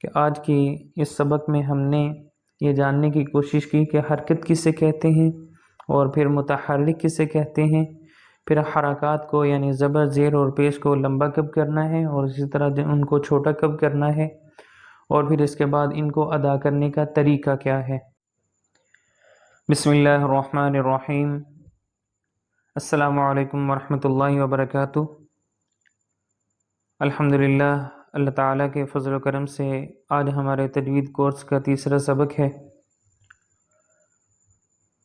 کہ آج کی اس سبق میں ہم نے یہ جاننے کی کوشش کی کہ حرکت کسے کہتے ہیں، اور پھر متحرک کسے کہتے ہیں، پھر حرکات کو یعنی زبر، زیر اور پیش کو لمبا کب کرنا ہے، اور اسی طرح ان کو چھوٹا کب کرنا ہے، اور پھر اس کے بعد ان کو ادا کرنے کا طریقہ کیا ہے۔ بسم اللہ الرحمن الرحیم۔ السلام علیکم ورحمۃ اللہ وبرکاتہ۔ الحمدللہ، اللہ تعالیٰ کے فضل و کرم سے آج ہمارے تجوید کورس کا تیسرا سبق ہے۔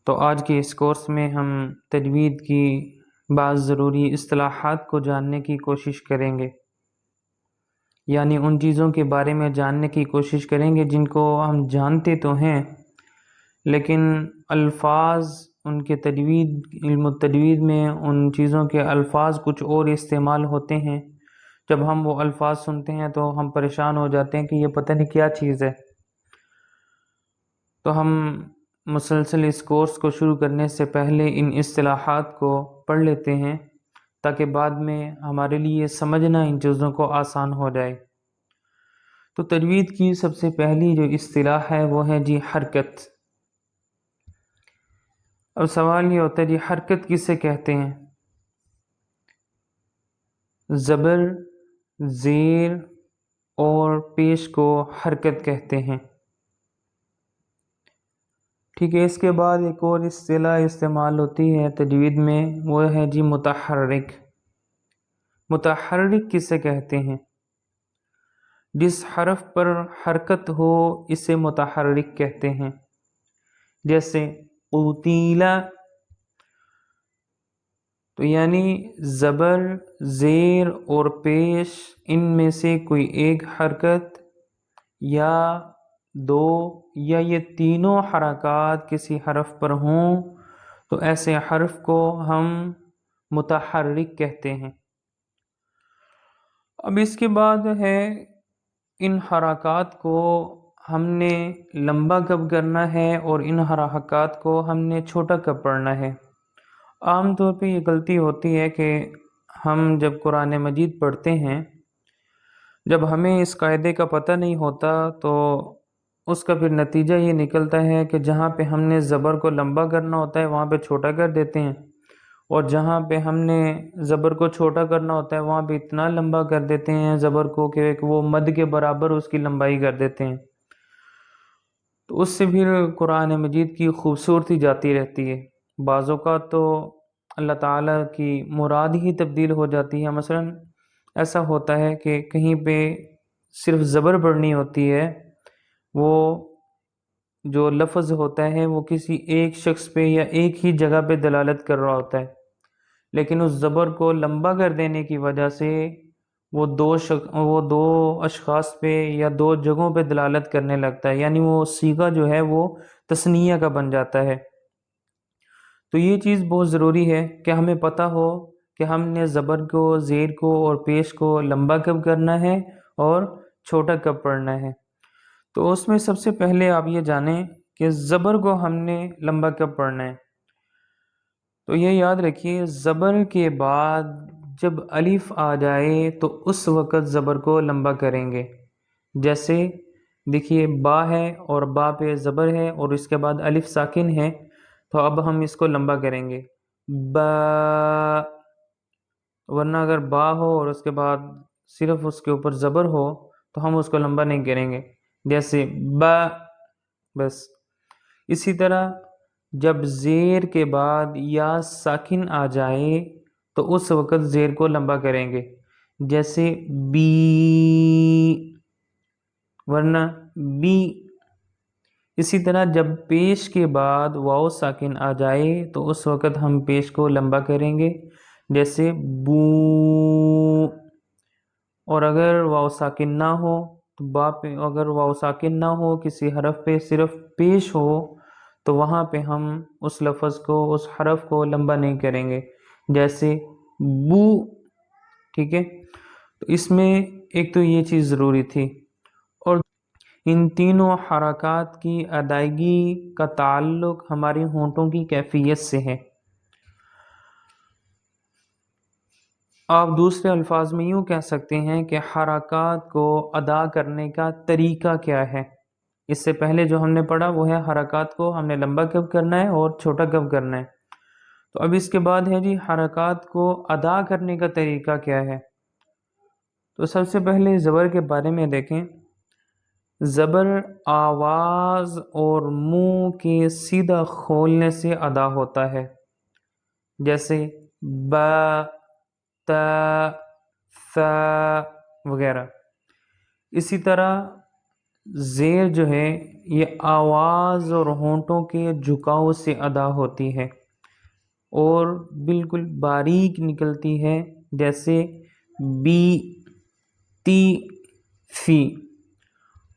تو آج کے اس کورس میں ہم تجوید کی بعض ضروری اصطلاحات کو جاننے کی کوشش کریں گے، یعنی ان چیزوں کے بارے میں جاننے کی کوشش کریں گے جن کو ہم جانتے تو ہیں، لیکن الفاظ ان کے علم التجوید میں ان چیزوں کے الفاظ کچھ اور استعمال ہوتے ہیں۔ جب ہم وہ الفاظ سنتے ہیں تو ہم پریشان ہو جاتے ہیں کہ یہ پتہ نہیں کیا چیز ہے۔ تو ہم مسلسل اس کورس کو شروع کرنے سے پہلے ان اصطلاحات کو پڑھ لیتے ہیں تاکہ بعد میں ہمارے لیے سمجھنا ان چیزوں کو آسان ہو جائے۔ تو تجوید کی سب سے پہلی جو اصطلاح ہے وہ ہے جی حرکت۔ اب سوال یہ ہوتا ہے جی حرکت کسے کہتے ہیں؟ زبر، زیر اور پیش کو حرکت کہتے ہیں، ٹھیک ہے۔ اس کے بعد ایک اور اصطلاح استعمال ہوتی ہے تجوید میں، وہ ہے جی متحرک۔ متحرک کسے کہتے ہیں؟ جس حرف پر حرکت ہو اسے متحرک کہتے ہیں، جیسے قتیلا، تو یعنی زبر، زیر اور پیش ان میں سے کوئی ایک حرکت یا دو یا یہ تینوں حرکات کسی حرف پر ہوں تو ایسے حرف کو ہم متحرک کہتے ہیں۔ اب اس کے بعد ہے ان حرکات کو ہم نے لمبا کب کرنا ہے اور ان حرکات کو ہم نے چھوٹا کب پڑھنا ہے۔ عام طور پہ یہ غلطی ہوتی ہے کہ ہم جب قرآن مجید پڑھتے ہیں، جب ہمیں اس قاعدے کا پتہ نہیں ہوتا تو اس کا پھر نتیجہ یہ نکلتا ہے کہ جہاں پہ ہم نے زبر کو لمبا کرنا ہوتا ہے وہاں پہ چھوٹا کر دیتے ہیں، اور جہاں پہ ہم نے زبر کو چھوٹا کرنا ہوتا ہے وہاں پہ اتنا لمبا کر دیتے ہیں زبر کو کہ وہ مد کے برابر اس کی لمبائی کر دیتے ہیں۔ تو اس سے پھر قرآن مجید کی خوبصورتی جاتی رہتی ہے۔ بعض اوقات تو اللہ تعالیٰ کی مراد ہی تبدیل ہو جاتی ہے۔ مثلا ایسا ہوتا ہے کہ کہیں پہ صرف زبر پڑھنی ہوتی ہے، وہ جو لفظ ہوتا ہے وہ کسی ایک شخص پہ یا ایک ہی جگہ پہ دلالت کر رہا ہوتا ہے، لیکن اس زبر کو لمبا کر دینے کی وجہ سے وہ دو اشخاص پہ یا دو جگہوں پہ دلالت کرنے لگتا ہے، یعنی وہ صیغہ جو ہے وہ تثنیہ کا بن جاتا ہے۔ تو یہ چیز بہت ضروری ہے کہ ہمیں پتہ ہو کہ ہم نے زبر کو، زیر کو اور پیش کو لمبا کب کرنا ہے اور چھوٹا کب پڑھنا ہے۔ تو اس میں سب سے پہلے آپ یہ جانیں کہ زبر کو ہم نے لمبا کب پڑھنا ہے۔ تو یہ یاد رکھیے، زبر کے بعد جب الف آ جائے تو اس وقت زبر کو لمبا کریں گے۔ جیسے دیکھیے با ہے اور با پہ زبر ہے اور اس کے بعد الف ساکن ہے، تو اب ہم اس کو لمبا کریں گے با، ورنہ اگر با ہو اور اس کے بعد صرف اس کے اوپر زبر ہو تو ہم اس کو لمبا نہیں کریں گے، جیسے با بس۔ اسی طرح جب زیر کے بعد یا ساکن آ جائے تو اس وقت زیر کو لمبا کریں گے، جیسے بی، ورنہ بی۔ اسی طرح جب پیش کے بعد واو ساکن آ جائے تو اس وقت ہم پیش کو لمبا کریں گے، جیسے بو۔ اور اگر واو ساکن نہ ہو تو با پہ، اگر واو ساکن نہ ہو کسی حرف پہ صرف پیش ہو تو وہاں پہ ہم اس لفظ کو، اس حرف کو لمبا نہیں کریں گے، جیسے بو، ٹھیک ہے۔ تو اس میں ایک تو یہ چیز ضروری تھی، اور ان تینوں حرکات کی ادائیگی کا تعلق ہماری ہونٹوں کی کیفیت سے ہے۔ آپ دوسرے الفاظ میں یوں کہہ سکتے ہیں کہ حرکات کو ادا کرنے کا طریقہ کیا ہے۔ اس سے پہلے جو ہم نے پڑھا وہ ہے حرکات کو ہم نے لمبا کب کرنا ہے اور چھوٹا کب کرنا ہے۔ تو اب اس کے بعد ہے جی حرکات کو ادا کرنے کا طریقہ کیا ہے۔ تو سب سے پہلے زبر کے بارے میں دیکھیں۔ زبر آواز اور منہ کے سیدھا کھولنے سے ادا ہوتا ہے، جیسے با، تا، ثا وغیرہ۔ اسی طرح زیر جو ہے یہ آواز اور ہونٹوں کے جھکاؤ سے ادا ہوتی ہے اور بالکل باریک نکلتی ہے، جیسے بی، تی، فی۔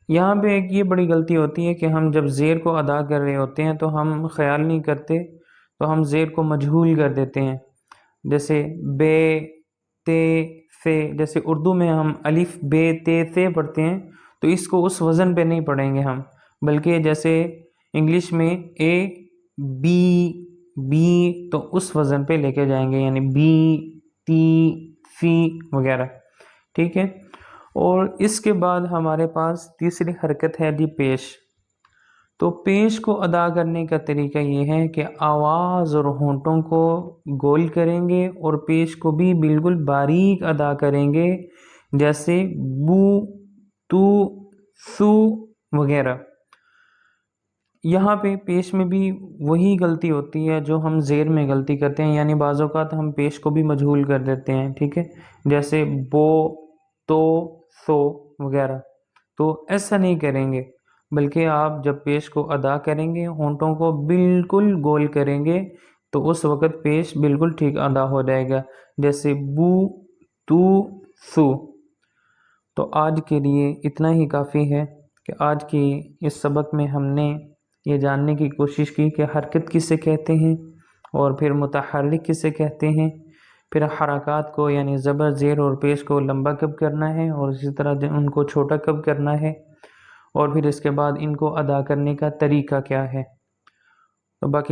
یہاں پہ ایک یہ بڑی غلطی ہوتی ہے کہ ہم جب زیر کو ادا کر رہے ہوتے ہیں تو ہم خیال نہیں کرتے، تو ہم زیر کو مجہول کر دیتے ہیں، جیسے بے، تے، ثے۔ جیسے اردو میں ہم الف بے تے ثے پڑھتے ہیں تو اس کو اس وزن پہ نہیں پڑھیں گے ہم، بلکہ جیسے انگلش میں اے، بی، بی، تو اس وزن پہ لے کے جائیں گے، یعنی بی، تی، فی وغیرہ، ٹھیک ہے۔ اور اس کے بعد ہمارے پاس تیسری حرکت ہے جی پیش۔ تو پیش کو ادا کرنے کا طریقہ یہ ہے کہ آواز اور ہونٹوں کو گول کریں گے اور پیش کو بھی بالکل باریک ادا کریں گے، جیسے بو، تو، سو وغیرہ۔ یہاں پہ پیش میں بھی وہی غلطی ہوتی ہے جو ہم زیر میں غلطی کرتے ہیں، یعنی بعض اوقات ہم پیش کو بھی مجہول کر دیتے ہیں، ٹھیک ہے، جیسے بو، تو، سو وغیرہ۔ تو ایسا نہیں کریں گے، بلکہ آپ جب پیش کو ادا کریں گے ہونٹوں کو بالکل گول کریں گے تو اس وقت پیش بالکل ٹھیک ادا ہو جائے گا، جیسے بو، تو، سو۔ تو آج کے لیے اتنا ہی کافی ہے کہ آج کی اس سبق میں ہم نے یہ جاننے کی کوشش کی کہ حرکت کسے کہتے ہیں اور پھر متحرک کسے کہتے ہیں، پھر حرکات کو یعنی زبر، زیر اور پیش کو لمبا کب کرنا ہے اور اسی طرح ان کو چھوٹا کب کرنا ہے، اور پھر اس کے بعد ان کو ادا کرنے کا طریقہ کیا ہے۔ تو باقی